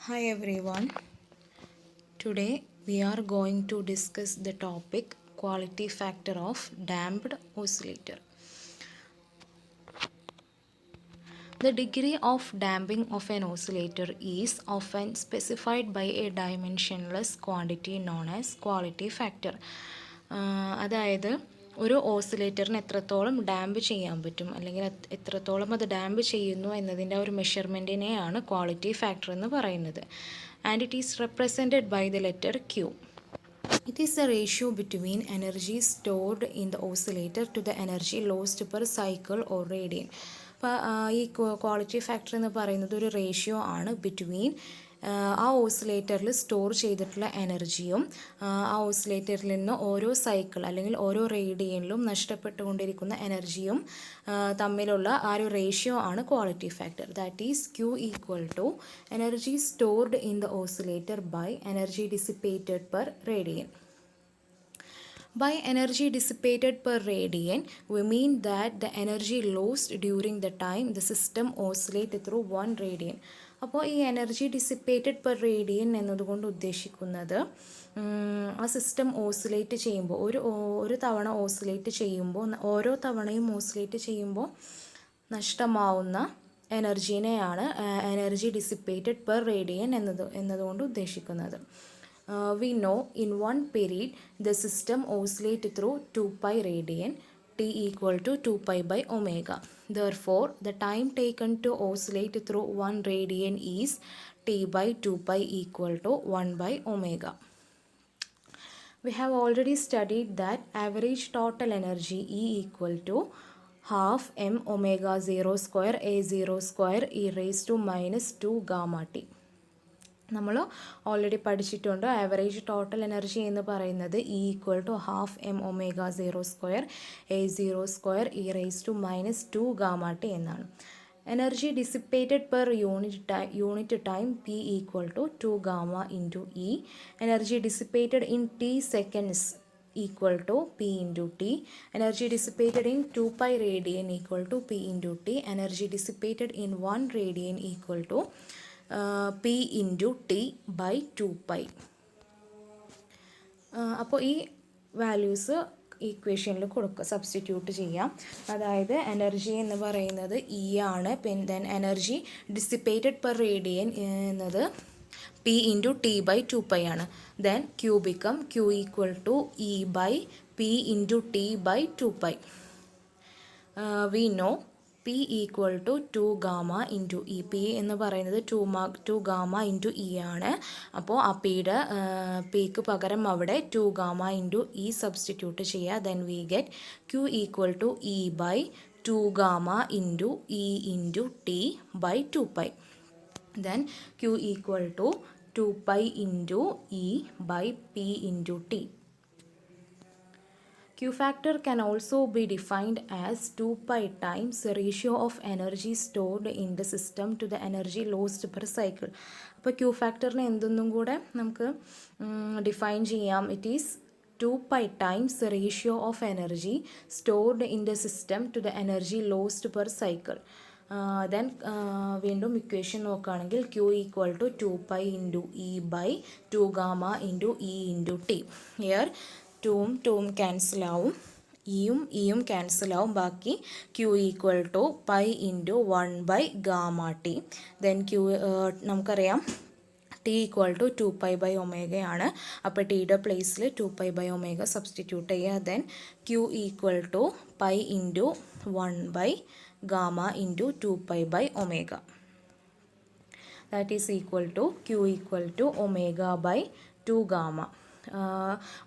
Hi everyone. Today we are going to discuss the topic quality factor of damped oscillator. The degree of damping of an oscillator is often specified by a dimensionless quantity known as quality factor. അതായത് ഒരു ഓസിലേറ്ററിന് എത്രത്തോളം damp ചെയ്യാൻ പറ്റും അല്ലെങ്കിൽ എത്രത്തോളം അത് damp ചെയ്യുന്നു എന്നതിൻ്റെ ഒരു മെഷർമെൻറ്റിനെയാണ് ക്വാളിറ്റി ഫാക്ടർ എന്ന് പറയുന്നത്. And it is represented by the letter Q. It is the ratio between energy stored in the oscillator to the energy lost per cycle or radian. അപ്പോൾ ഈ ക്വാളിറ്റി ഫാക്ടർ എന്ന് പറയുന്നത് ഒരു റേഷ്യോ ആണ് between ആ ഓസിലേറ്ററിൽ store ചെയ്തിട്ടുള്ള എനർജിയും ആ ഓസിലേറ്ററിൽ നിന്ന് ഓരോ സൈക്കിൾ അല്ലെങ്കിൽ ഓരോ റേഡിയനിലും നഷ്ടപ്പെട്ടുകൊണ്ടിരിക്കുന്ന എനർജിയും തമ്മിലുള്ള ആ ഒരു റേഷ്യോ ആണ് quality factor. That is Q equal to energy stored in the oscillator by energy dissipated per radian. By energy dissipated per radian, we mean that the energy lost during the time the system oscillates through 1 radian. അപ്പോൾ ഈ energy dissipated per radian എന്നതുകൊണ്ട് ഉദ്ദേശിക്കുന്നത് ആ system oscillate ചെയ്യുമ്പോൾ ഒരു തവണ oscillate ചെയ്യുമ്പോൾ ഓരോ തവണയും ഓസിലേറ്റ് ചെയ്യുമ്പോൾ നഷ്ടമാവുന്ന എനർജീനെയാണ് എനർജി ഡിസിപ്പേറ്റഡ് പെർ റേഡിയൻ എന്നതുകൊണ്ട് ഉദ്ദേശിക്കുന്നത്. We know in one period the system oscillates through 2 pi radian t equal to 2 pi by omega. Therefore, the time taken to oscillate through 1 radian is t by 2 pi equal to 1 by omega. We have already studied that average total energy E equal to half m omega 0 square a 0 square e raised to minus 2 gamma t. നമ്മൾ already പഠിച്ചിട്ടുണ്ട് average total energy എന്ന് പറയുന്നത് E equal to half m omega 0 square a 0 square e raise to minus 2 gamma t എന്നാണ്. Energy dissipated per unit time P equal to 2 gamma into E. Energy dissipated in T seconds equal to P into T. Energy dissipated in 2 pi radian equal to P into T. Energy dissipated in 1 radian equal to P into T by 2 pi. അപ്പോൾ ഈ values ഈക്വേഷനിൽ substitute ചെയ്യാം. അതായത് energy എന്ന് പറയുന്നത് E ആണ്. Then energy dissipated per radian എന്നത് P into T by 2 pi ആണ്. Then Q become Q equal to E by P into T by 2 pi. We know P equal to 2 gamma into e. P എന്ന് പറയുന്നത് 2 gamma into E ആണ്. അപ്പോൾ ആ പിക്ക് പകരം അവിടെ 2 gamma into E substitute ചെയ്യുക. Then we get Q equal to E by 2 gamma into E into T by 2 pi. Then Q equal to 2 pi into E by P into T. Q factor can also be defined as 2 pi times the ratio of energy stored in the system to the energy lost per cycle. അപ്പോൾ Q factorനെ എന്തൊന്നും കൂടെ നമുക്ക് define ചെയ്യാം. It is 2 pi times the ratio of energy stored in the system to the energy lost per cycle. Then വീണ്ടും equation നോക്കുകയാണെങ്കിൽ Q equal to 2 pi into E by 2 gamma into E into T. Here 2ഉം cancel ആവും, ഇയും cancel ആവും. ബാക്കി Q equal to pi into 1 by gamma T. Then നമുക്കറിയാം T equal to 2 pi by ഒമേഗയാണ്. അപ്പോൾ ടിയുടെ പ്ലേസിൽ 2 പൈ ബൈ ഒമേഗ സബ്സ്റ്റിറ്റ്യൂട്ട് ചെയ്യുക. Then Q equal to pi into 1 by gamma into 2 pi by omega. That is equal to Q equal to omega by 2 gamma.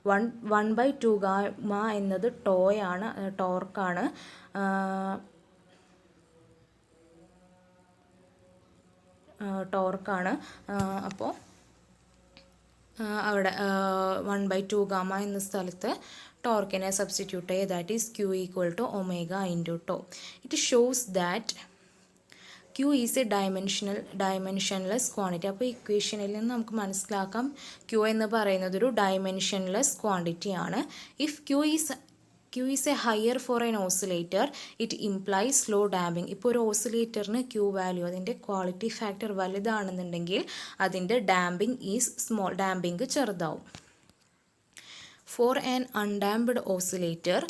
1 by 2 gamma എന്നത് ടോർക്കാണ്. അപ്പോൾ അവിടെ 1 by 2 gamma എന്ന സ്ഥലത്ത് ടോർക്കിനെ സബ്സ്റ്റിറ്റ്യൂട്ട് ചെയ്യുക. That is Q equal to omega into tau. It shows that Q is a dimensionless quantity. അപ്പോൾ ഇക്വേഷനിൽ നിന്ന് നമുക്ക് മനസ്സിലാക്കാം Q എന്ന് പറയുന്നത് ഒരു ഡയമെൻഷൻലെസ് ക്വാണ്ടിറ്റി ആണ്. If Q is Q is a higher for an oscillator, it implies slow damping. ഇപ്പോൾ ഒരു ഓസിലേറ്ററിന് Q വാല്യൂ അതിൻ്റെ ക്വാളിറ്റി ഫാക്ടർ വലുതാണെന്നുണ്ടെങ്കിൽ അതിൻ്റെ ഡാമ്പിംഗ് ഈസ് സ്മോൾ, ഡാമ്പിംഗ് ചെറുതാവും. For an undamped oscillator,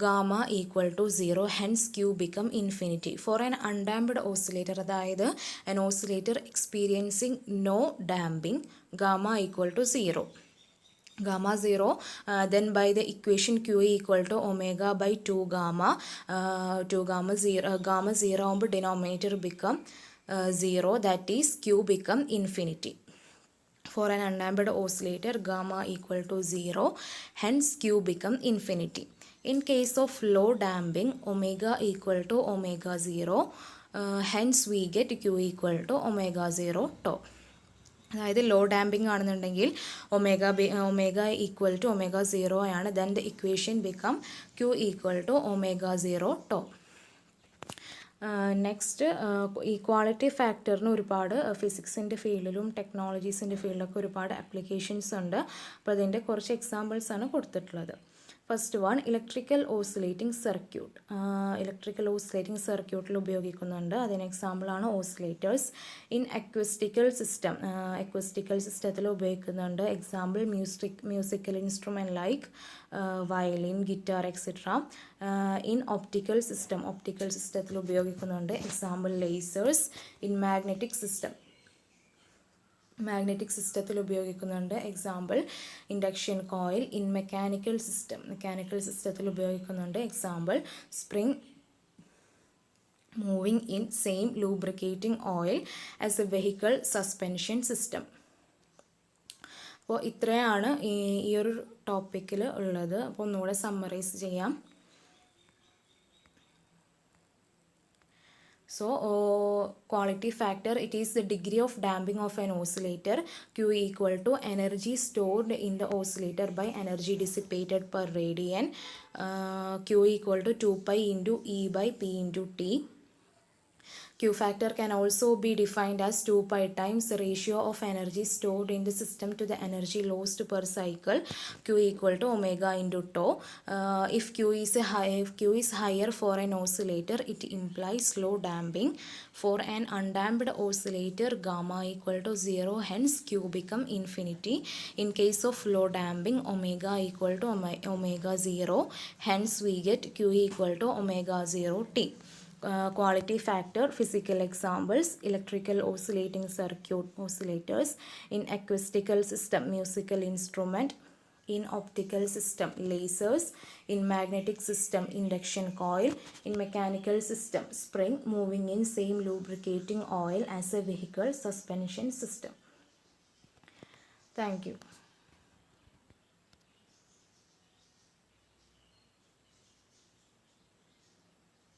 gamma equal to 0, hence Q become infinity. For an undamped oscillator, അതായത് an oscillator experiencing no damping, gamma equal to 0. Gamma 0, then by the equation Q equal to omega by 2 gamma, 2 gamma 0, gamma 0 ആകുമ്പോൾ denominator become 0, that is Q become infinity. For an undamped oscillator, gamma equal to 0, hence Q become infinity. In case of low damping, omega equal to omega 0, hence we get Q equal to omega 0 tau. അതായത് low damping ആണെന്നുണ്ടെങ്കിൽ omega equal to omega 0 ആണ്. Then the equation become Q equal to omega 0 tau. Next ഈ quality ഫാക്ടറിന് ഒരുപാട് ഫിസിക്സിൻ്റെ ഫീൽഡിലും ടെക്നോളജീസിൻ്റെ ഫീൽഡിലൊക്കെ ഒരുപാട് applications ഉണ്ട്. അപ്പോൾ അതിൻ്റെ കുറച്ച് എക്സാമ്പിൾസാണ് കൊടുത്തിട്ടുള്ളത്. First one, electrical oscillating circuit. Electrical oscillating സർക്യൂട്ടിൽ ഉപയോഗിക്കുന്നുണ്ട്. അതിന് എക്സാമ്പിളാണ് ഓസിലേറ്റേഴ്സ്. ഇൻ അക്വസ്റ്റിക്കൽ സിസ്റ്റം, അക്വസ്റ്റിക്കൽ സിസ്റ്റത്തിൽ ഉപയോഗിക്കുന്നുണ്ട്. Example musical instrument like violin, guitar etcetera. In optical system, optical സിസ്റ്റത്തിൽ ഉപയോഗിക്കുന്നുണ്ട്. Example ലേസേഴ്സ്. In magnetic system, magnetic സിസ്റ്റത്തിൽ ഉപയോഗിക്കുന്നുണ്ട്. Example induction coil. In mechanical system, mechanical സിസ്റ്റത്തിൽ ഉപയോഗിക്കുന്നുണ്ട്. Example spring moving in same lubricating oil as A vehicle suspension system. അപ്പോൾ ഇത്രയാണ് ഈ ഒരു ടോപ്പിക്കിൽ ഉള്ളത്. അപ്പോൾ ഒന്നുകൂടെ സമ്മറൈസ് ചെയ്യാം. So, quality factor, it is the degree of damping of an oscillator. Q equal to energy stored in the oscillator by energy dissipated per radian. Q equal to 2 pi into E by P into T. Q factor can also be defined as 2 pi times the ratio of energy stored in the system to the energy lost per cycle. Q equal to omega into tau. If Q is higher for an oscillator, it implies slow damping. For an undamped oscillator, gamma equal to 0, hence Q become infinity. In case of low damping, omega equal to omega 0, hence we get Q equal to omega 0 t. Quality factor, physical examples, electrical oscillating circuit oscillators. In acoustical system, musical instrument. In optical system, lasers. In magnetic system, induction coil. In mechanical system, spring moving in same lubricating oil as a vehicle suspension system. Thank you.